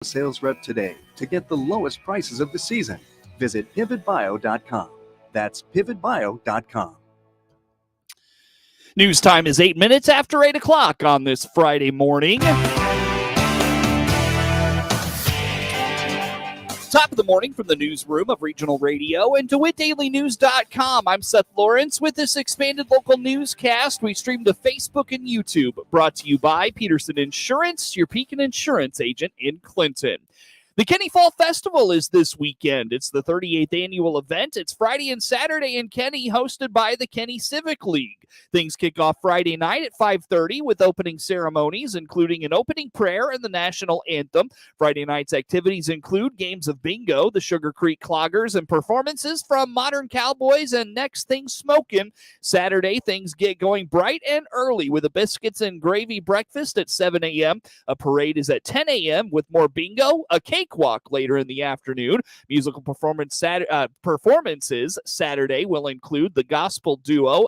sales rep today to get the lowest prices of the season. Visit pivotbio.com. That's pivotbio.com. News time is 8 minutes after 8 o'clock on this Friday morning. Top of the morning from the newsroom of Regional Radio and DeWittDailyNews.com. I'm Seth Lawrence with this expanded local newscast. We stream to Facebook and YouTube. Brought to you by Peterson Insurance, your Pekin Insurance agent in Clinton. The Kenney Fall Festival is this weekend. It's the 38th annual event. It's Friday and Saturday in Kenney, hosted by the Kenney Civic League. Things kick off Friday night at 5:30 with opening ceremonies, including an opening prayer and the national anthem. Friday night's activities include games of bingo, the Sugar Creek Cloggers, and performances from Modern Cowboys and Next Thing Smokin'. Saturday, things get going bright and early with a biscuits and gravy breakfast at 7 a.m. A parade is at 10 a.m. with more bingo, a cakewalk later in the afternoon. Musical performances Saturday will include the gospel duo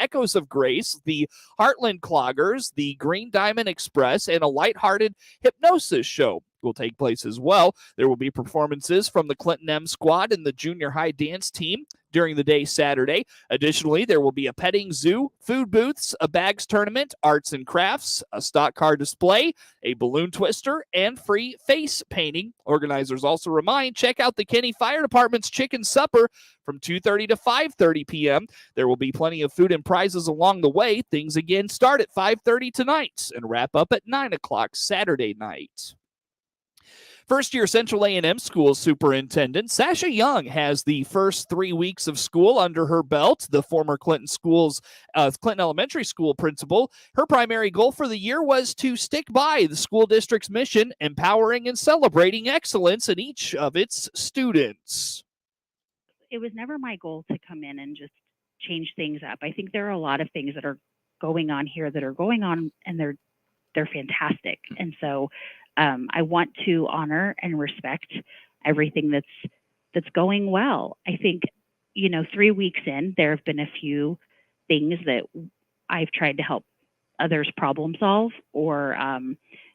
Echoes of Grace, the Heartland Cloggers, the Green Diamond Express, and a lighthearted hypnosis show will take place as well. There will be performances from the Clinton M Squad and the junior high dance team during the day Saturday. Additionally, there will be a petting zoo, food booths, a bags tournament, arts and crafts, a stock car display, a balloon twister, and free face painting. Organizers also remind, check out the Kenney Fire Department's chicken supper from 2:30 to 5:30 p.m. There will be plenty of food and prizes along the way. Things again start at 5:30 tonight and wrap up at 9 o'clock Saturday night. First-year Central A&M School Superintendent Sasha Young has the first 3 weeks of school under her belt. The former Clinton Elementary School principal, her primary goal for the year was to stick by the school district's mission, empowering and celebrating excellence in each of its students. It was never my goal to come in and just change things up. I think there are a lot of things that are going on here that are going on, and they're fantastic. And so I want to honor and respect everything that's going well. I think, 3 weeks in, there have been a few things that I've tried to help others problem solve, or,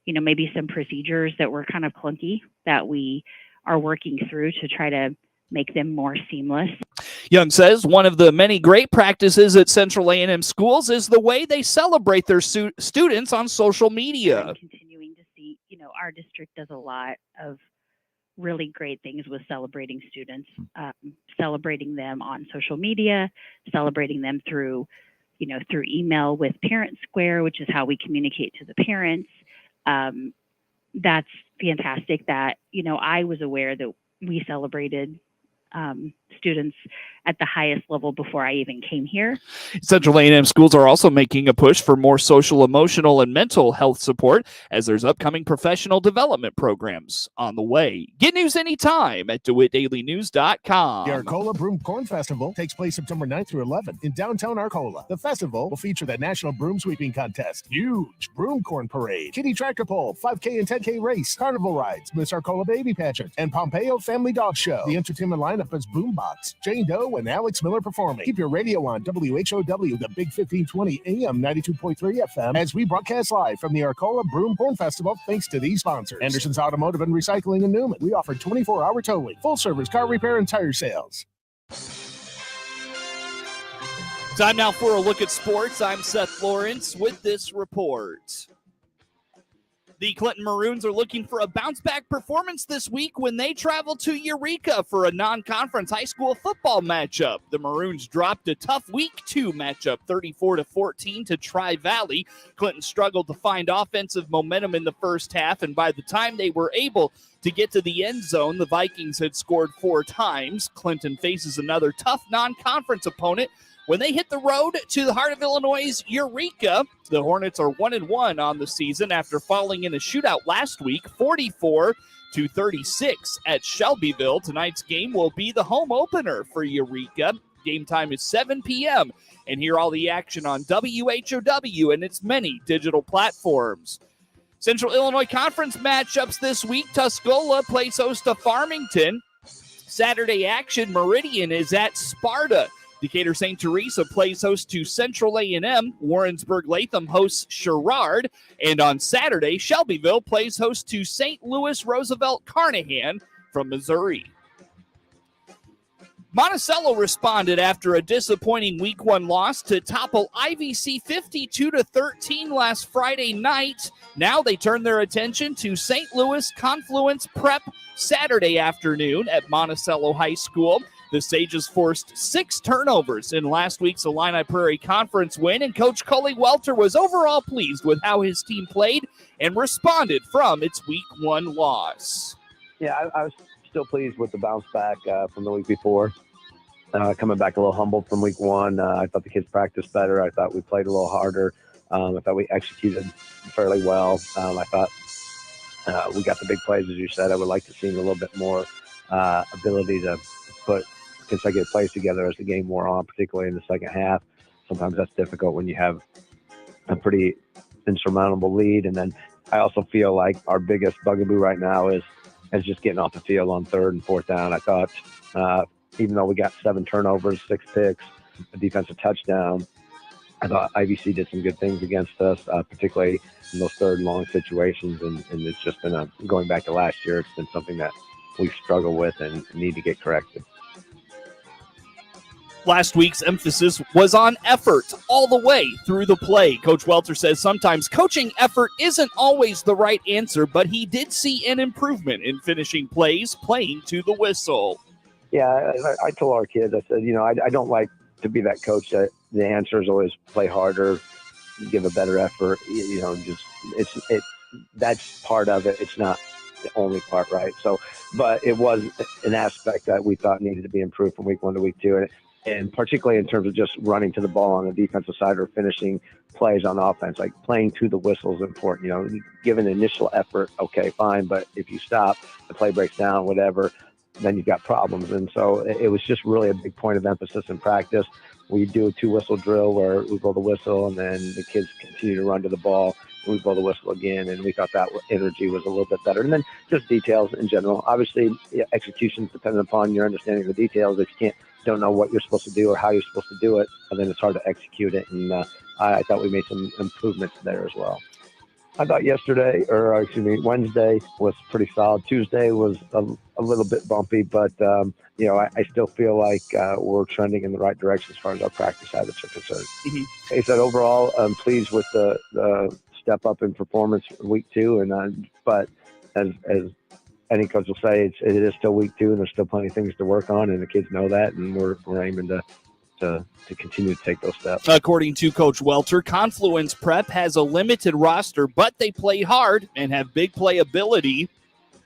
maybe some procedures that were kind of clunky that we are working through to try to make them more seamless. Young says one of the many great practices at Central A&M schools is the way they celebrate their students on social media. I'm continuing to see, our district does a lot of really great things with celebrating students, celebrating them on social media, celebrating them through email with Parent Square, which is how we communicate to the parents. That's fantastic that, I was aware that we celebrated students at the highest level before I even came here. Central A&M schools are also making a push for more social, emotional, and mental health support as there's upcoming professional development programs on the way. Get news anytime at DeWittDailyNews.com. The Arcola Broom Corn Festival takes place September 9th through 11th in downtown Arcola. The festival will feature the National Broom Sweeping Contest, huge broom corn parade, kitty tractor pull, 5K and 10K race, carnival rides, Miss Arcola Baby Pageant, and Pompeo Family Dog Show. The entertainment lineup is Boombox, Jane Doe, and Alex Miller performing. Keep your radio on WHOW, the Big 1520 AM 92.3 FM, as we broadcast live from the Arcola Broom Corn Festival, thanks to these sponsors: Anderson's Automotive and Recycling in Newman. We offer 24-hour towing, full-service car repair, and tire sales. Time now for a look at sports. I'm Seth Lawrence with this report. The Clinton Maroons are looking for a bounce-back performance this week when they travel to Eureka for a non-conference high school football matchup. The Maroons dropped a tough Week 2 matchup, 34-14 to Tri-Valley. Clinton struggled to find offensive momentum in the first half, and by the time they were able to get to the end zone, the Vikings had scored 4 times. Clinton faces another tough non-conference opponent when they hit the road to the heart of Illinois' Eureka. The Hornets are 1-1 on the season after falling in a shootout last week, 44-36 at Shelbyville. Tonight's game will be the home opener for Eureka. Game time is 7 p.m. And hear all the action on WHOW and its many digital platforms. Central Illinois Conference matchups this week. Tuscola plays host to Farmington. Saturday action, Meridian is at Sparta. Decatur St. Teresa plays host to Central A&M. Warrensburg-Latham hosts Sherrard. And on Saturday, Shelbyville plays host to St. Louis Roosevelt Carnahan from Missouri. Monticello responded after a disappointing Week 1 loss to topple IVC 52-13 last Friday night. Now they turn their attention to St. Louis Confluence Prep Saturday afternoon at Monticello High School. The Sages forced 6 turnovers in last week's Illini Prairie Conference win, and Coach Cully Welter was overall pleased with how his team played and responded from its Week 1 loss. Yeah, I was still pleased with the bounce back from the week before. Coming back a little humbled from Week 1. I thought the kids practiced better. I thought we played a little harder. I thought we executed fairly well. I thought we got the big plays, as you said. I would like to see a little bit more ability to put consecutive plays together as the game wore on, particularly in the second half. Sometimes that's difficult when you have a pretty insurmountable lead. And then I also feel like our biggest bugaboo right now is just getting off the field on 3rd and 4th down. I thought even though we got 7 turnovers, 6 picks, a defensive touchdown, I thought IVC did some good things against us, particularly in those 3rd and long situations. And it's just been going back to last year, it's been something that we've struggled with and need to get corrected. Last week's emphasis was on effort all the way through the play. Coach Welter says sometimes coaching effort isn't always the right answer, but he did see an improvement in finishing plays, playing to the whistle. Yeah, I told our kids, I said, I don't like to be that coach that the answer is always play harder, give a better effort. That's part of it. It's not the only part, right? So, but it was an aspect that we thought needed to be improved from Week 1 to Week 2. And particularly in terms of just running to the ball on the defensive side or finishing plays on offense, like playing to the whistle is important. Give an initial effort, okay, fine. But if you stop, the play breaks down, whatever, then you've got problems. And so it was just really a big point of emphasis in practice. We do a 2-whistle drill where we blow the whistle and then the kids continue to run to the ball. And we blow the whistle again, and we thought that energy was a little bit better. And then just details in general. Obviously, execution is dependent upon your understanding of the details. If you don't know what you're supposed to do or how you're supposed to do it, and then it's hard to execute it. And I thought we made some improvements there as well. I thought Wednesday was pretty solid. Tuesday was a little bit bumpy, but I still feel like we're trending in the right direction as far as our practice habits are concerned. Mm-hmm. I said overall, I'm pleased with the step up in performance in Week 2, but as any coach will say, it is still Week 2, and there's still plenty of things to work on, and the kids know that, and we're aiming to continue to take those steps. According to Coach Welter, Confluence Prep has a limited roster, but they play hard and have big playability.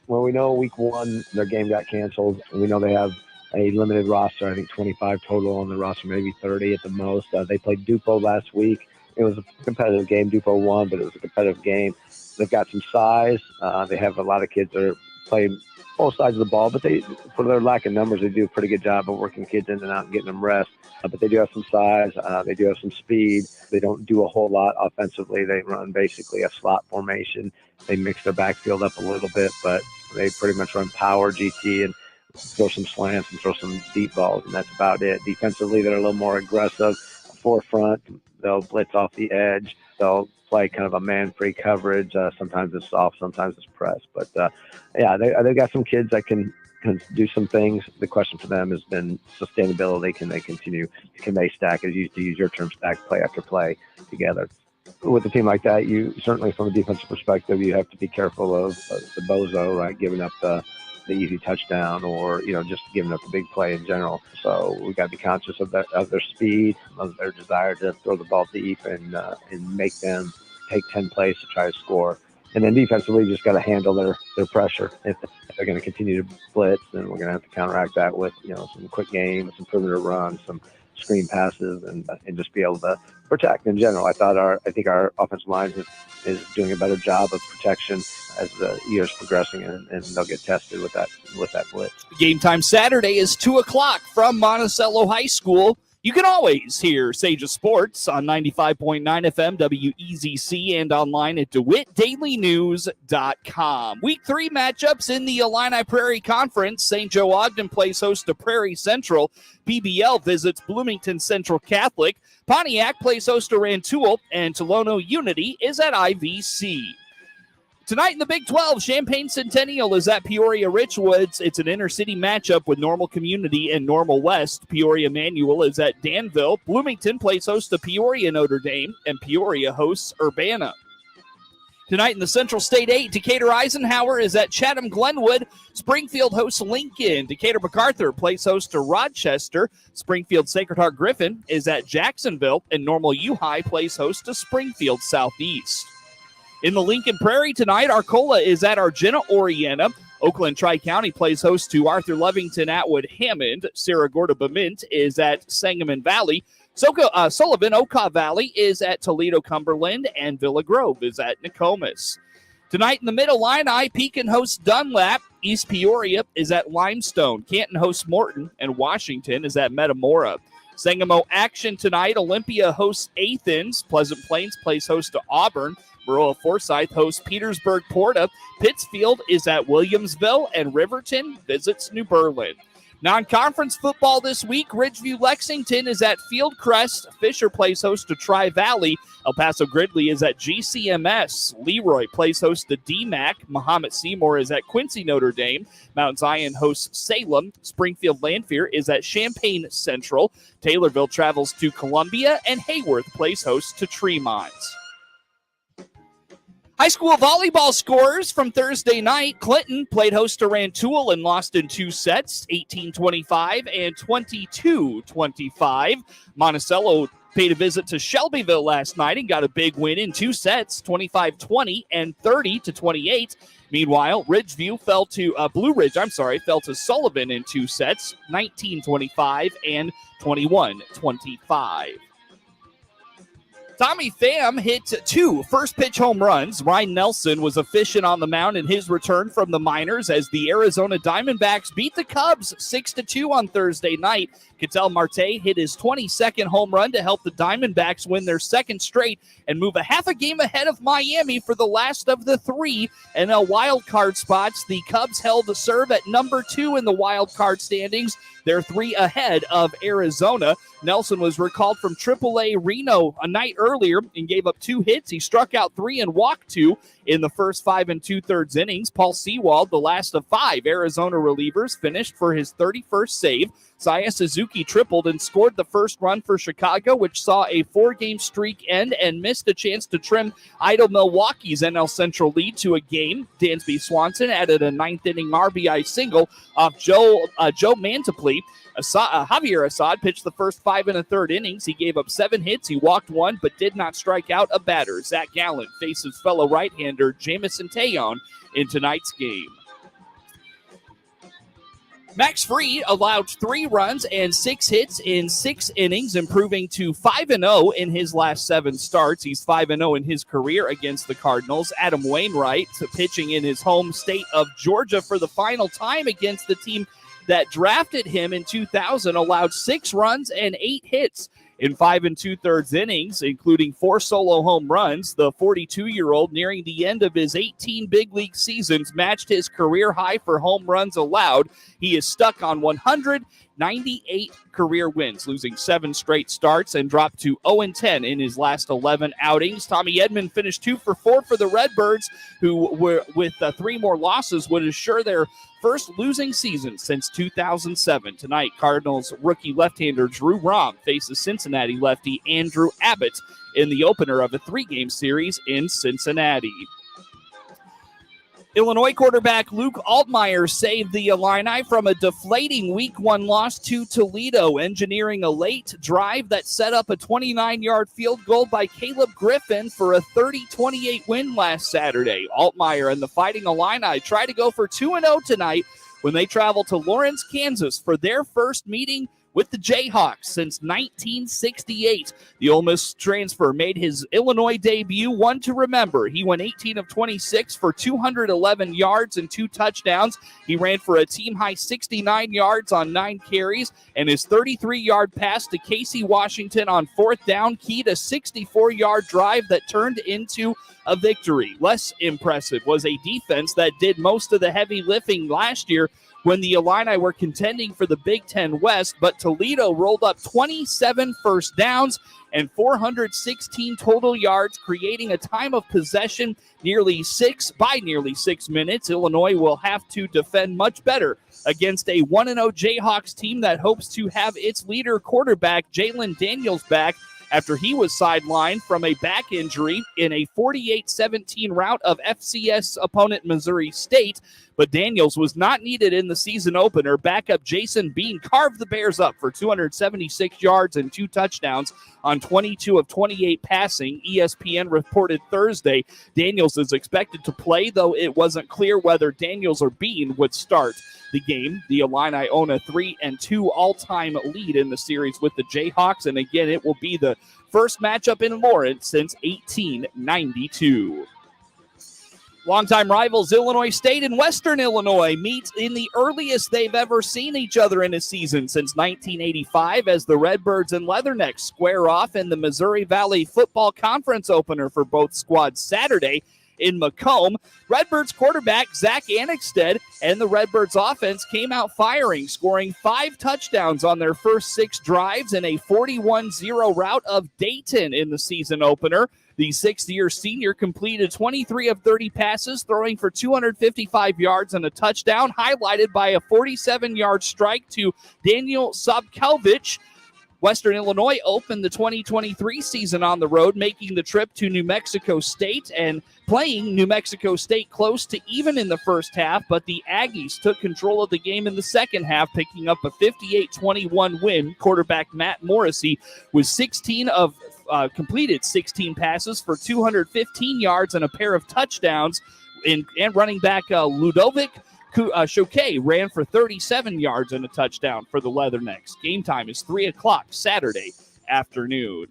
Well, we know Week 1, their game got canceled, and we know they have a limited roster, I think 25 total on the roster, maybe 30 at the most. They played Dupo last week. It was a competitive game. Dupo won, but it was a competitive game. They've got some size. They have a lot of kids that are playing both sides of the ball, but for their lack of numbers, they do a pretty good job of working kids in and out and getting them rest. But they do have some size. They do have some speed. They don't do a whole lot offensively. They run basically a slot formation. They mix their backfield up a little bit, but they pretty much run power, GT, and throw some slants and throw some deep balls, and that's about it. Defensively, they're a little more aggressive. Forefront, they'll blitz off the edge. They'll play kind of a man-free coverage. Sometimes it's soft, sometimes it's press. But, they've got some kids that can do some things. The question for them has been sustainability. Can they continue? Can they stack, as you used to use your term, stack play after play together? With a team like that, you certainly, from a defensive perspective, you have to be careful of the bozo, right? Giving up the easy touchdown or, just giving up the big play in general. So we've got to be conscious of their speed, of their desire to throw the ball deep and make them take 10 plays to try to score. And then defensively, just got to handle their pressure. If they're going to continue to blitz, then we're going to have to counteract that with, some quick game, some perimeter runs, some screen passes, and just be able to protect in general. I think our offensive line is doing a better job of protection as the year's progressing, and they'll get tested with that blitz. Game time Saturday is 2:00 from Monticello High School. You can always hear Sage of Sports on 95.9 FM WEZC and online at DeWittDailyNews.com. Week 3 matchups in the Illini Prairie Conference. St. Joe Ogden plays host to Prairie Central. PBL visits Bloomington Central Catholic. Pontiac plays host to Rantoul, and Tolono Unity is at IVC. Tonight in the Big 12, Champaign Centennial is at Peoria Richwoods. It's an inner-city matchup with Normal Community and Normal West. Peoria Manual is at Danville. Bloomington plays host to Peoria Notre Dame, and Peoria hosts Urbana. Tonight in the Central State 8, Decatur Eisenhower is at Chatham Glenwood. Springfield hosts Lincoln. Decatur MacArthur plays host to Rochester. Springfield Sacred Heart Griffin is at Jacksonville, and Normal U-High plays host to Springfield Southeast. In the Lincoln Prairie tonight, Arcola is at Argenta Orienta. Oakland Tri-County plays host to Arthur Lovington Atwood Hammond. Sierra Gorda Bemint is at Sangamon Valley. Sullivan Okaw Valley is at Toledo Cumberland, and Villa Grove is at Nokomis. Tonight in the Middle Illini, Pekin hosts Dunlap. East Peoria is at Limestone. Canton hosts Morton, and Washington is at Metamora. Sangamo action tonight. Olympia hosts Athens. Pleasant Plains plays host to Auburn. Baroa Forsyth hosts Petersburg Porta. Pittsfield is at Williamsville, and Riverton visits New Berlin. Non-conference football this week, Ridgeview Lexington is at Fieldcrest. Fisher plays host to Tri-Valley. El Paso Gridley is at GCMS. Leroy plays host to DMAC. Mahomet Seymour is at Quincy Notre Dame. Mount Zion hosts Salem. Springfield Lanphier is at Champaign Central. Taylorville travels to Columbia, and Hayworth plays host to Tremont. High school volleyball scores from Thursday night. Clinton played host to Rantoul and lost in 2 sets, 18-25 and 22-25. Monticello paid a visit to Shelbyville last night and got a big win in 2 sets, 25-20 and 30-28. Meanwhile, Blue Ridge fell to Sullivan in 2 sets, 19-25 and 21-25. Tommy Pham hit 2 first-pitch home runs. Ryan Nelson was efficient on the mound in his return from the minors as the Arizona Diamondbacks beat the Cubs 6-2 on Thursday night. Ketel Marte hit his 22nd home run to help the Diamondbacks win their 2nd straight and move a half a game ahead of Miami for the last of the 3 NL wildcard spots. The Cubs held serve at number 2 in the wildcard standings. They're 3 ahead of Arizona. Nelson was recalled from AAA Reno a night earlier and gave up 2 hits. He struck out 3 and walked 2 in the first 5 2/3 innings. Paul Sewald, the last of 5 Arizona relievers, finished for his 31st save. Saya Suzuki tripled and scored the first run for Chicago, which saw a 4-game streak end and missed a chance to trim idle Milwaukee's NL Central lead to a game. Dansby Swanson added a 9th-inning RBI single off Joe Mantiply. Javier Assad pitched the first 5 1/3 innings. He gave up 7 hits. He walked 1, but did not strike out a batter. Zach Gallen faces fellow right-hander Jamison Tejon in tonight's game. Max Fried allowed 3 runs and 6 hits in 6 innings, improving to 5-0 in his last 7 starts. He's 5-0 in his career against the Cardinals. Adam Wainwright, pitching in his home state of Georgia for the final time against the team that drafted him in 2000, allowed 6 runs and 8 hits in 5 2/3 innings, including 4 solo home runs. The 42-year-old, nearing the end of his 18 big league seasons, matched his career high for home runs allowed. He is stuck on 198 career wins, losing 7 straight starts and dropped to 0-10 in his last 11 outings. Tommy Edman finished 2 for 4 for the Redbirds, who were with 3 more losses would assure their first losing season since 2007. Tonight, Cardinals rookie left-hander Drew Rom faces Cincinnati lefty Andrew Abbott in the opener of a 3-game series in Cincinnati. Illinois quarterback Luke Altmaier saved the Illini from a deflating Week 1 loss to Toledo, engineering a late drive that set up a 29-yard field goal by Caleb Griffin for a 30-28 win last Saturday. Altmaier and the Fighting Illini try to go for 2-0 tonight when they travel to Lawrence, Kansas for their first meeting with the Jayhawks since 1968. The Ole Miss transfer made his Illinois debut one to remember. He went 18 of 26 for 211 yards and 2 touchdowns. He ran for a team-high 69 yards on 9 carries, and his 33-yard pass to Casey Washington on 4th down keyed a 64-yard drive that turned into a victory. Less impressive was a defense that did most of the heavy lifting last year when the Illini were contending for the Big Ten West, but Toledo rolled up 27 first downs and 416 total yards, creating a time of possession nearly 6 minutes. Illinois will have to defend much better against a 1-0 Jayhawks team that hopes to have its leader quarterback, Jalen Daniels, back after he was sidelined from a back injury in a 48-17 rout of FCS opponent Missouri State. But Daniels was not needed in the season opener. Backup Jason Bean carved the Bears up for 276 yards and 2 touchdowns on 22 of 28 passing. ESPN reported Thursday Daniels is expected to play, though it wasn't clear whether Daniels or Bean would start the game. The Illini own a 3-2 all-time lead in the series with the Jayhawks, and again, it will be the first matchup in Lawrence since 1892. Longtime rivals Illinois State and Western Illinois meet in the earliest they've ever seen each other in a season since 1985 as the Redbirds and Leathernecks square off in the Missouri Valley Football Conference opener for both squads Saturday in Macomb. Redbirds quarterback Zach Annexted and the Redbirds offense came out firing, scoring 5 touchdowns on their first 6 drives in a 41-0 rout of Dayton in the season opener. The 6th-year senior completed 23 of 30 passes, throwing for 255 yards and a touchdown, highlighted by a 47-yard strike to Daniel Sobkelvich. Western Illinois opened the 2023 season on the road, making the trip to New Mexico State and playing New Mexico State close to even in the first half, but the Aggies took control of the game in the second half, picking up a 58-21 win. Quarterback Matt Morrissey was completed 16 passes for 215 yards and a pair of touchdowns, and running back Ludovic Choquet ran for 37 yards and a touchdown for the Leathernecks. Game time is 3 o'clock Saturday afternoon.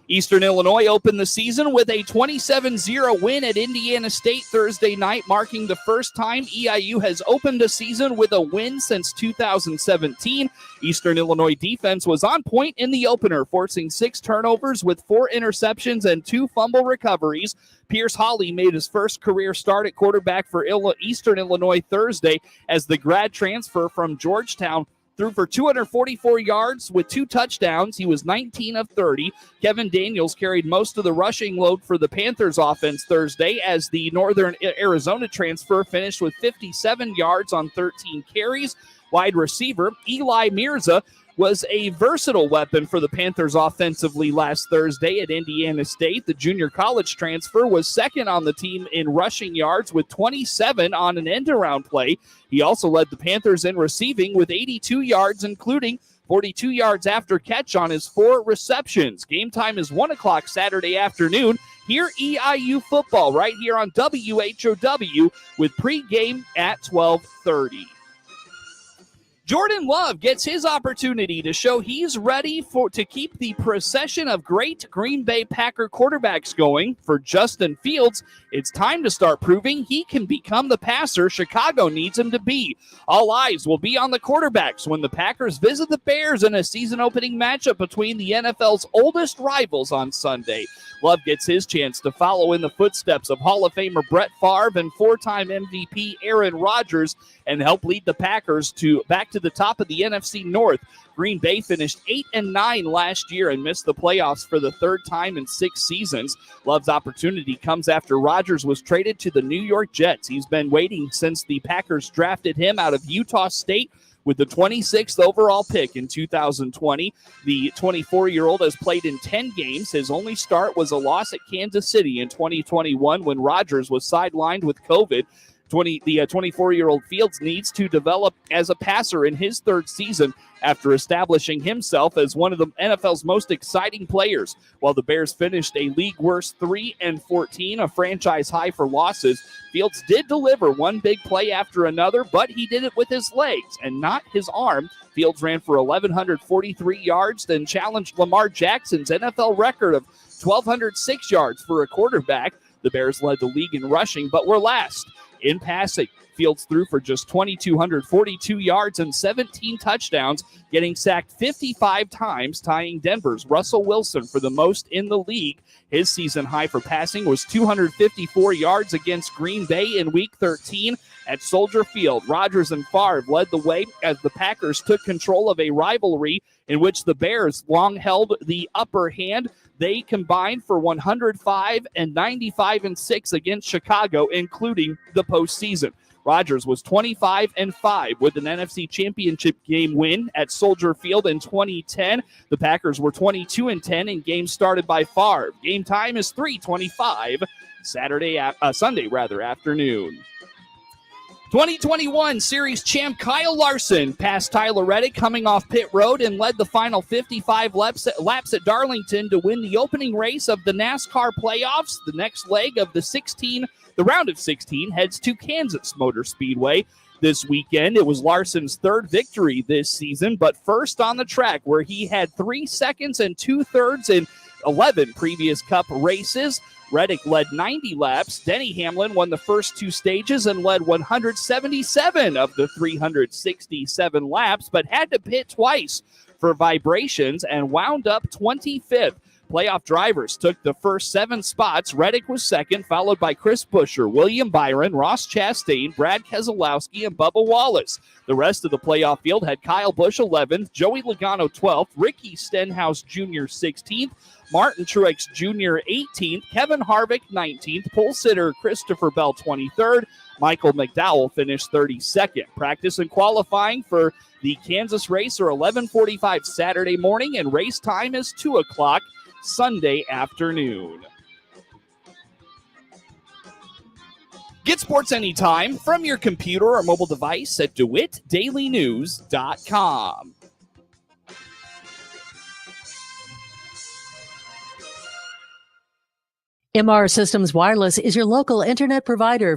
Eastern Illinois opened the season with a 27-0 win at Indiana State Thursday night, marking the first time EIU has opened a season with a win since 2017. Eastern Illinois defense was on point in the opener, forcing 6 turnovers with 4 interceptions and 2 fumble recoveries. Pierce Hawley made his first career start at quarterback for Eastern Illinois Thursday as the grad transfer from Georgetown threw for 244 yards with 2 touchdowns. He was 19 of 30. Kevin Daniels carried most of the rushing load for the Panthers offense Thursday as the Northern Arizona transfer finished with 57 yards on 13 carries. Wide receiver Eli Mirza was a versatile weapon for the Panthers offensively last Thursday at Indiana State. The junior college transfer was second on the team in rushing yards with 27 on an end-around play. He also led the Panthers in receiving with 82 yards, including 42 yards after catch on his 4 receptions. Game time is 1 o'clock Saturday afternoon. Hear EIU football right here on WHOW with pregame at 12:30. Jordan Love gets his opportunity to show he's ready to keep the procession of great Green Bay Packer quarterbacks going. For Justin Fields, it's time to start proving he can become the passer Chicago needs him to be. All eyes will be on the quarterbacks when the Packers visit the Bears in a season-opening matchup between the NFL's oldest rivals on Sunday. Love gets his chance to follow in the footsteps of Hall of Famer Brett Favre and 4-time MVP Aaron Rodgers and help lead the Packers back to the top of the NFC North. Green Bay finished 8-9 last year and missed the playoffs for the 3rd time in 6 seasons. Love's opportunity comes after Rodgers was traded to the New York Jets. He's been waiting since the Packers drafted him out of Utah State with the 26th overall pick in 2020. The 24-year-old has played in 10 games. His only start was a loss at Kansas City in 2021 when Rodgers was sidelined with COVID. The 24-year-old Fields needs to develop as a passer in his third season after establishing himself as one of the NFL's most exciting players. While the Bears finished a league-worst 3-14, a franchise high for losses, Fields did deliver one big play after another, but he did it with his legs and not his arm. Fields ran for 1,143 yards, then challenged Lamar Jackson's NFL record of 1,206 yards for a quarterback. The Bears led the league in rushing, but were last in passing. Fields threw for just 2,242 yards and 17 touchdowns, getting sacked 55 times, tying Denver's Russell Wilson for the most in the league. His season high for passing was 254 yards against Green Bay in Week 13 at Soldier Field. Rodgers and Favre led the way as the Packers took control of a rivalry in which the Bears long held the upper hand. They combined for 105 and 95 and 6 against Chicago, including the postseason. Rodgers was 25-5 with an NFC Championship game win at Soldier Field in 2010. The Packers were 22-10 in games started by Favre. Game time is 3:25 Sunday afternoon. 2021 Series champ Kyle Larson passed Tyler Reddick coming off pit road and led the final 55 laps at Darlington to win the opening race of the NASCAR playoffs. The next leg of the round of 16 heads to Kansas Motor Speedway this weekend. It was Larson's third victory this season, but first on the track where he had 3 seconds and 2/3 in 11 previous Cup races. Reddick led 90 laps. Denny Hamlin won the first 2 stages and led 177 of the 367 laps, but had to pit twice for vibrations and wound up 25th. Playoff drivers took the first 7 spots. Reddick was second, followed by Chris Buescher, William Byron, Ross Chastain, Brad Keselowski, and Bubba Wallace. The rest of the playoff field had Kyle Busch 11th, Joey Logano 12th, Ricky Stenhouse Jr. 16th, Martin Truex Jr. 18th, Kevin Harvick 19th, pole sitter Christopher Bell 23rd, Michael McDowell finished 32nd. Practice and qualifying for the Kansas race are 11:45 Saturday morning, and race time is 2 o'clock Sunday afternoon. Get sports anytime from your computer or mobile device at DeWittDailyNews.com. MR Systems Wireless is your local internet provider